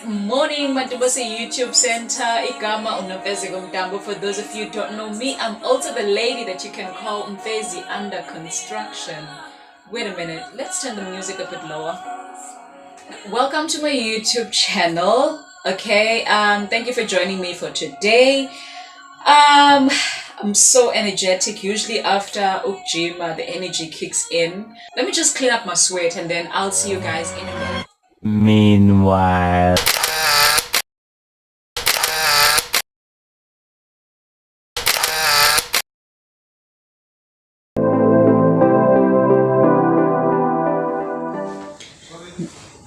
Morning, Matubasi YouTube Center. Igama Umfezi Gumtambo. For those of you who don't know me, I'm also the lady that you can call Umfezi under construction. Wait a minute, let's turn the music a bit lower. Welcome to my YouTube channel. Okay, thank you for joining me for today. I'm so energetic. Usually after Ukjima, the energy kicks in. Let me just clean up my sweat and then I'll see you guys in a minute. Meanwhile,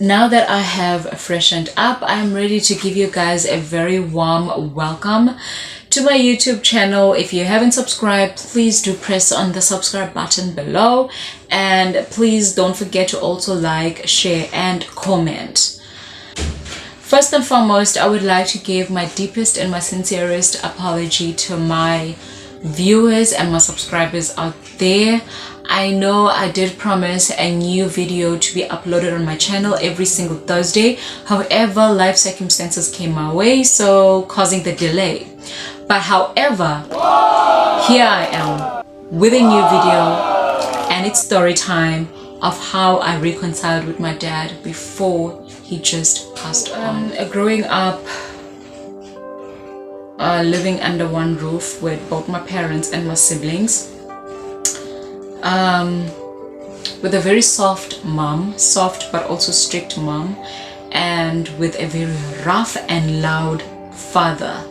now that I have freshened up, I'm ready to give you guys a very warm welcome to my YouTube channel. If you haven't subscribed, please do press on the subscribe button below, and please don't forget to also like, share and comment. First and foremost, I would like to give my deepest and my sincerest apology to my viewers and my subscribers out there. I know I did promise a new video to be uploaded on my channel every single Thursday. However, life circumstances came my way, so causing the delay. But however, here I am with a new video, and it's story time of how I reconciled with my dad before he just passed on. Growing up, living under one roof with both my parents and my siblings, with a very soft mom, soft but also strict mom, and with a very rough and loud father.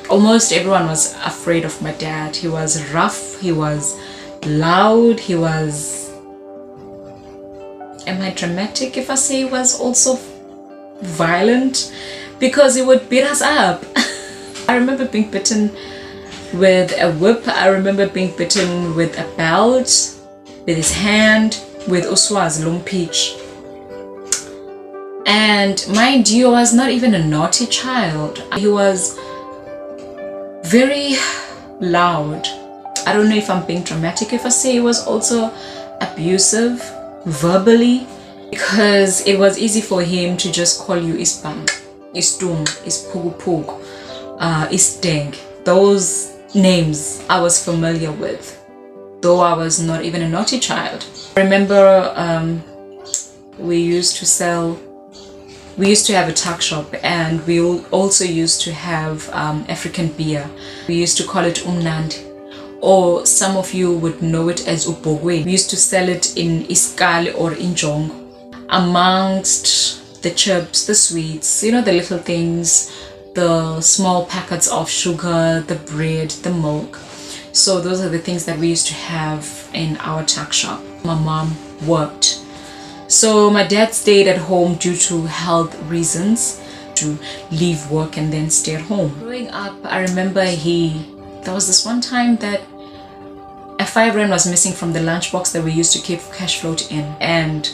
Almost everyone was afraid of my dad. He was rough, he was loud, he was... Am I dramatic if I say he was also violent? Because he would beat us up. I remember being bitten with a whip. I remember being bitten with a belt, with his hand, with Uswa's long peach. And mind you, I was not even a naughty child. He was very loud. I don't know if I'm being dramatic if I say he was also abusive verbally, because it was easy for him to just call you isbang, istung, ispugupug, isteng. Those names I was familiar with, though I was not even a naughty child. I remember we used to have a tuck shop, and we also used to have African beer. We used to call it umnandi, or some of you would know it as ubogwe. We used to sell it in iskali or in jong, amongst the chips, the sweets, you know, the little things, the small packets of sugar, the bread, the milk. So those are the things that we used to have in our tuck shop. My mom worked, so my dad stayed at home due to health reasons, to leave work and then stay at home. Growing up, I remember there was this one time that a 5 rand was missing from the lunchbox that we used to keep cash float in, and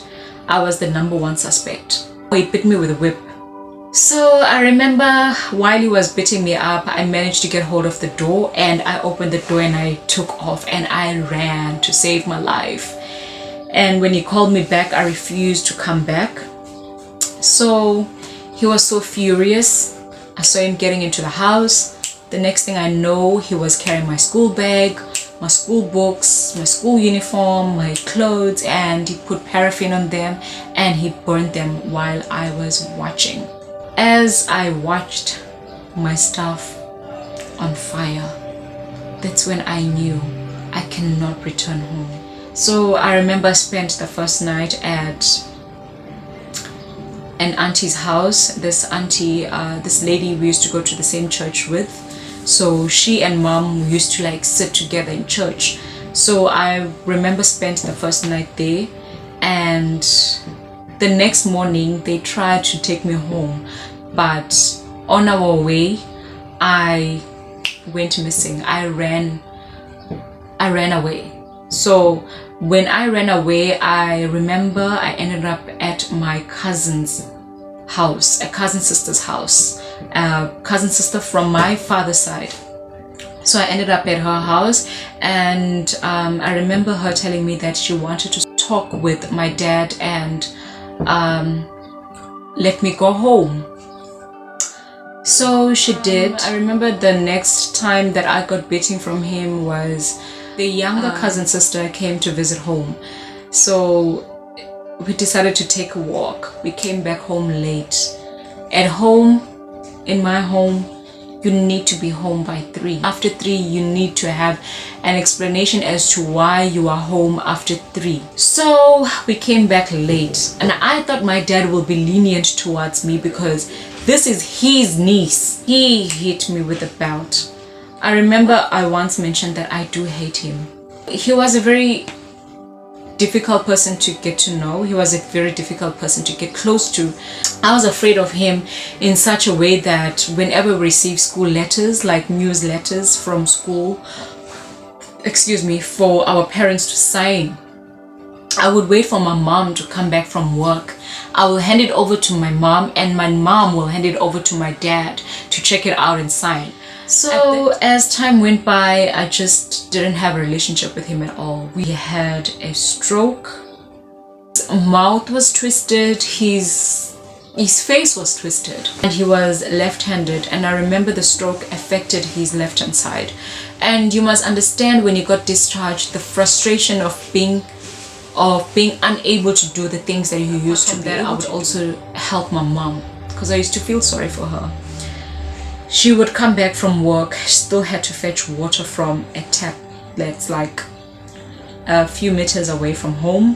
I was the number one suspect. He bit me with a whip. So I remember while he was beating me up, I managed to get hold of the door, and I opened the door and I took off and I ran to save my life. And when he called me back, I refused to come back. So he was so furious. I saw him getting into the house. The next thing I know, he was carrying my school bag, my school books, my school uniform, my clothes, and he put paraffin on them and he burned them while I was watching. As I watched my stuff on fire, that's when I knew I cannot return home. So I remember I spent the first night at an auntie's house. This auntie, this lady we used to go to the same church with. So she and mom used to like sit together in church. So I remember spent the first night there, and the next morning they tried to take me home, but on our way I went missing. I ran away. So when I ran away, I remember I ended up at my cousin's house, a cousin sister's house, a cousin sister from my father's side. So I ended up at her house, and I remember her telling me that she wanted to talk with my dad and let me go home. So she did. I remember the next time that I got beating from him was the younger cousin sister came to visit home. So we decided to take a walk. We came back home late. At home, in my home, you need to be home by 3. After 3, you need to have an explanation as to why you are home after 3. So we came back late, and I thought my dad will be lenient towards me because this is his niece. He hit me with a belt. I remember I once mentioned that I do hate him. He was a very difficult person to get to know. He was a very difficult person to get close to. I was afraid of him in such a way that whenever we receive school letters, like newsletters from school, for our parents to sign, I would wait for my mom to come back from work. I will hand it over to my mom, and my mom will hand it over to my dad to check it out and sign. So as time went by, I just didn't have a relationship with him at all. We had a stroke. His mouth was twisted. His face was twisted, and he was left-handed. And I remember the stroke affected his left-hand side. And you must understand, when he got discharged, the frustration of being unable to do the things that he used to be. I would also help my mom because I used to feel sorry for her. She would come back from work, still had to fetch water from a tap that's like a few meters away from home.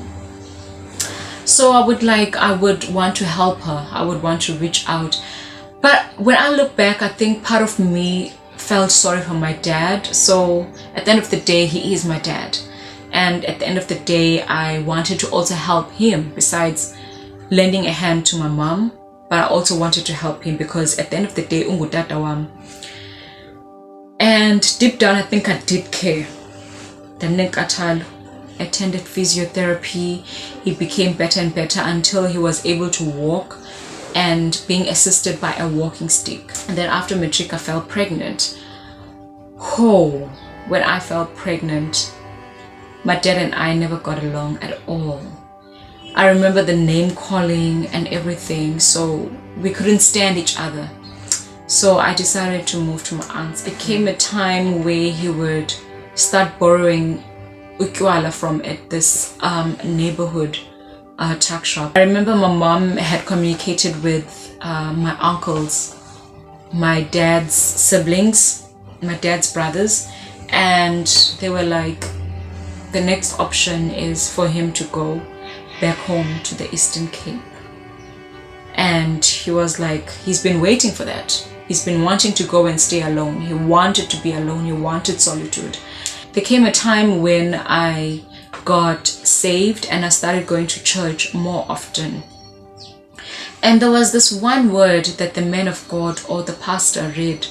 So I would want to help her. I would want to reach out. But when I look back, I think part of me felt sorry for my dad. So at the end of the day, he is my dad. And at the end of the day, I wanted to also help him, besides lending a hand to my mom. But I also wanted to help him because at the end of the day, ungutata wam. And deep down, I think I did care. Then attended physiotherapy. He became better and better until he was able to walk and being assisted by a walking stick. And then after matric, I fell pregnant. When I fell pregnant, my dad and I never got along at all. I remember the name calling and everything, so we couldn't stand each other. So I decided to move to my aunt's. It came a time where he would start borrowing ukwala from at this neighborhood tuck shop. I remember my mom had communicated with my uncles, my dad's siblings, my dad's brothers, and they were like, the next option is for him to go back home to the Eastern Cape. And he was like, he's been waiting for that. He's been wanting to go and stay alone. He wanted to be alone. He wanted solitude. There came a time when I got saved and I started going to church more often. And there was this one word that the man of God or the pastor read.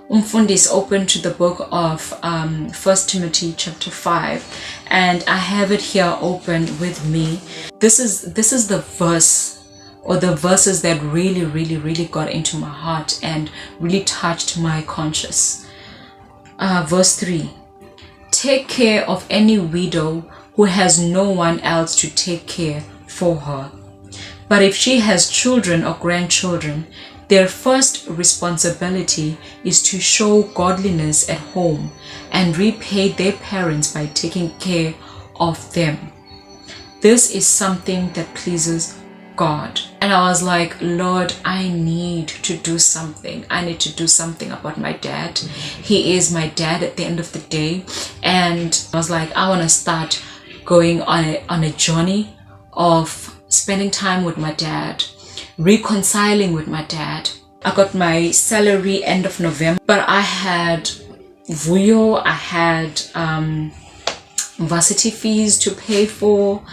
Umfundis opened to the book of 1 Timothy chapter 5, and I have it here open with me. This is the verse, or the verses that really got into my heart and really touched my conscience. Verse 3. Take care of any widow who has no one else to take care for her. But if she has children or grandchildren, their first responsibility is to show godliness at home and repay their parents by taking care of them. This is something that pleases God. And I was like, Lord, I need to do something. I need to do something about my dad. He is my dad at the end of the day. And I was like, I want to start going on a journey of spending time with my dad, reconciling with my dad. I got my salary end of November, but I had vuyo, I had varsity fees to pay for,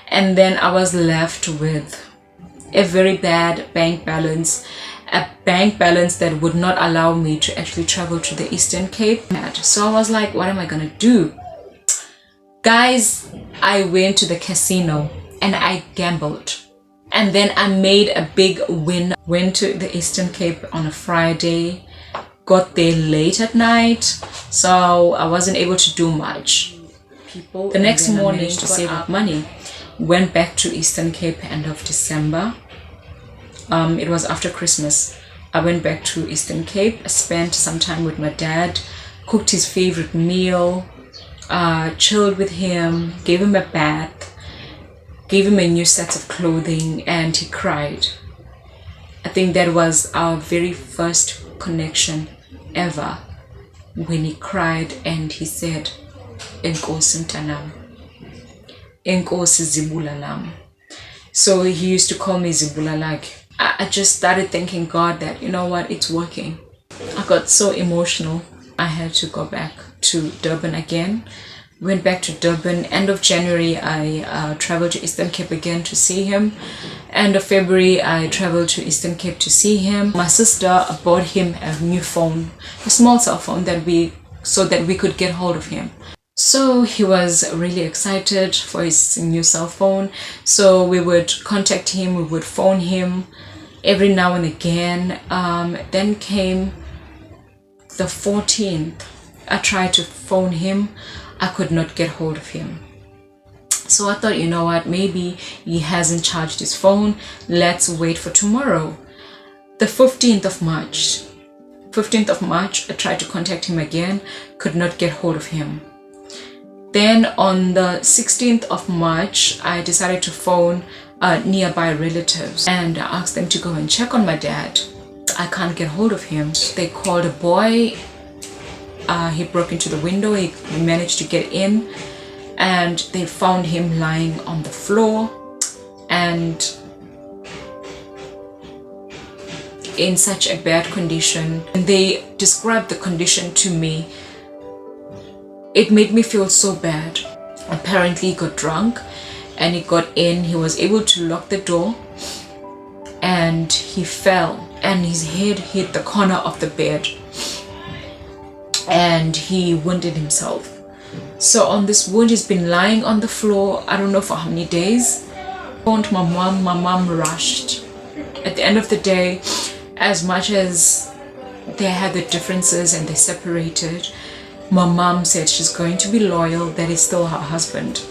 and then I was left with a very bad bank balance, a bank balance that would not allow me to actually travel to the Eastern Cape. So I was like, what am I gonna do? Guys, I went to the casino and I gambled. And then I made a big win. Went to the Eastern Cape on a Friday, got there late at night, so I wasn't able to do much. The next morning, to save up money, went back to Eastern Cape end of December. It was after Christmas. I went back to Eastern Cape. I spent some time with my dad, cooked his favorite meal, chilled with him, gave him a bath, gave him a new set of clothing, and he cried. I think that was our very first connection ever, when he cried and he said, "Enkosi mntanam, Enkosi zibula lam." So he used to call me Zibula. Like, I just started thanking God that, you know what, it's working. I got so emotional. I had to go back to Durban again. Went back to Durban. End of January, I traveled to Eastern Cape again to see him. End of February, I traveled to Eastern Cape to see him. My sister bought him a new phone, a small cell phone so that we could get hold of him. So he was really excited for his new cell phone. So we would contact him, we would phone him every now and again. Then came the 14th. I tried to phone him. I could not get hold of him. So I thought, you know what, maybe he hasn't charged his phone. Let's wait for tomorrow. The 15th of March, I tried to contact him again, could not get hold of him. Then on the 16th of March, I decided to phone nearby relatives and asked them to go and check on my dad. I can't get hold of him. They called a boy. He broke into the window. He managed to get in, and they found him lying on the floor and in such a bad condition. And they described the condition to me. It made me feel so bad. Apparently he got drunk and he got in. He was able to lock the door and he fell and his head hit the corner of the bed and he wounded himself. So on this wound, he's been lying on the floor, I don't know for how many days. I phoned my mom rushed. At the end of the day, as much as they had the differences and they separated, my mom said she's going to be loyal, that is still her husband.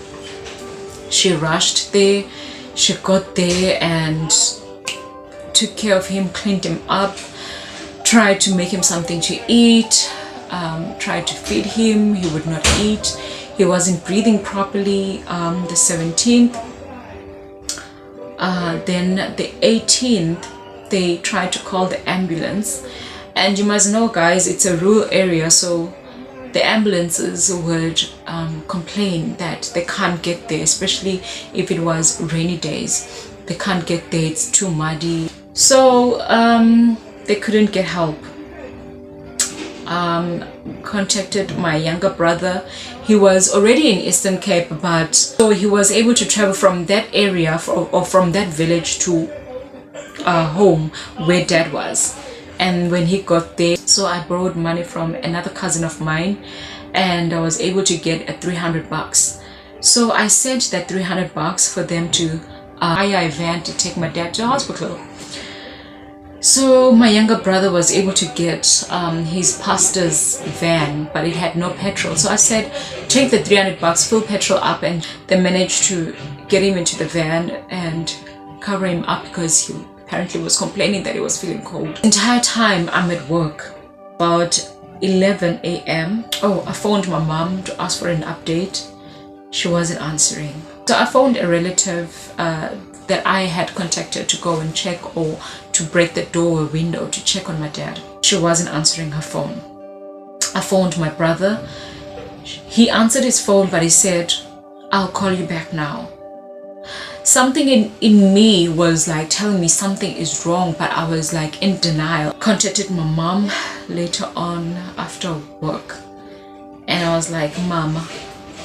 She rushed there, she got there and took care of him, cleaned him up, tried to make him something to eat, tried to feed him. He would not eat. He wasn't breathing properly. The 17th, then the 18th, they tried to call the ambulance. And you must know, guys, it's a rural area, so the ambulances would complain that they can't get there, especially if it was rainy days. They can't get there, it's too muddy. So they couldn't get help. Contacted my younger brother. He was already in Eastern Cape, but so he was able to travel from that area or from that village to home where dad was. And when he got there, so I borrowed money from another cousin of mine and I was able to get a $300. So I sent that $300 for them to hire a van to take my dad to the hospital. So my younger brother was able to get his pastor's van, but it had no petrol. So I said, take the $300, fill petrol up, and they managed to get him into the van and cover him up because he apparently was complaining that he was feeling cold. The entire time I'm at work. About 11 a.m. I phoned my mom to ask for an update. She wasn't answering. So I phoned a relative that I had contacted to go and check or to break the door or window to check on my dad. She wasn't answering her phone. I phoned my brother. He answered his phone, but he said, I'll call you back now. Something in me was like telling me something is wrong, but I was like in denial. Contacted my mom later on after work. And I was like, Mama,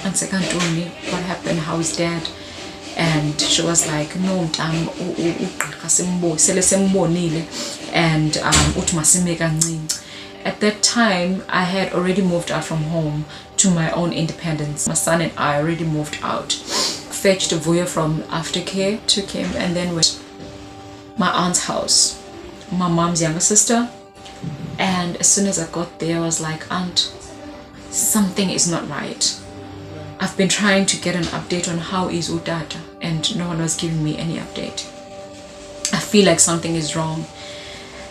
what happened? How is dad? And she was like, no, and at that time I had already moved out from home to my own independence. My son and I already moved out. Fetched Vuya from aftercare, took him, and then went to my aunt's house, my mom's younger sister. And as soon as I got there, I was like, Aunt, something is not right. I've been trying to get an update on how is Udata, and no one was giving me any update. I feel like something is wrong.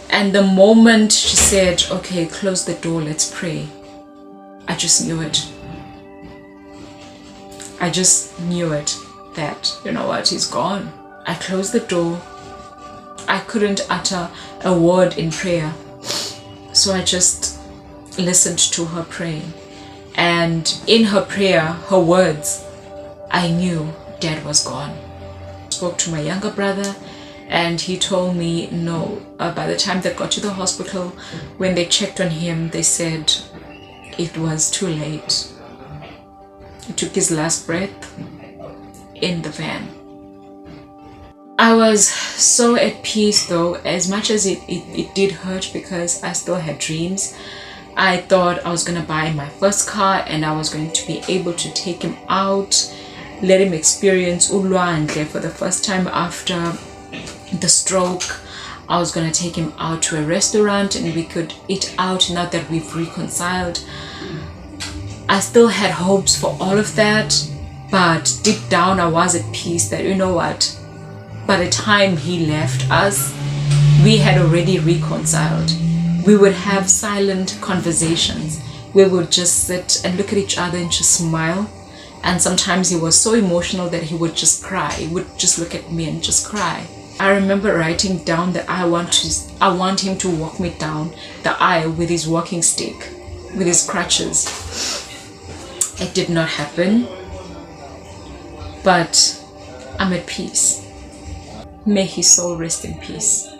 And the moment she said, okay, close the door, let's pray, I just knew it. I just knew it that, you know what, he's gone. I closed the door. I couldn't utter a word in prayer. So I just listened to her praying. And in her prayer, her words, I knew Dad was gone. I spoke to my younger brother and he told me no. By the time they got to the hospital, when they checked on him, they said it was too late. He took his last breath in the van. I was so at peace though, as much as it did hurt because I still had dreams. I thought I was going to buy my first car and I was going to be able to take him out, let him experience ulwandle for the first time after the stroke. I was going to take him out to a restaurant and we could eat out now that we've reconciled. I still had hopes for all of that, but deep down I was at peace that, you know what, by the time he left us, we had already reconciled. We would have silent conversations. We would just sit and look at each other and just smile. And sometimes he was so emotional that he would just cry. He would just look at me and just cry. I remember writing down that I want him to walk me down the aisle with his walking stick, with his crutches. It did not happen, but I'm at peace. May his soul rest in peace.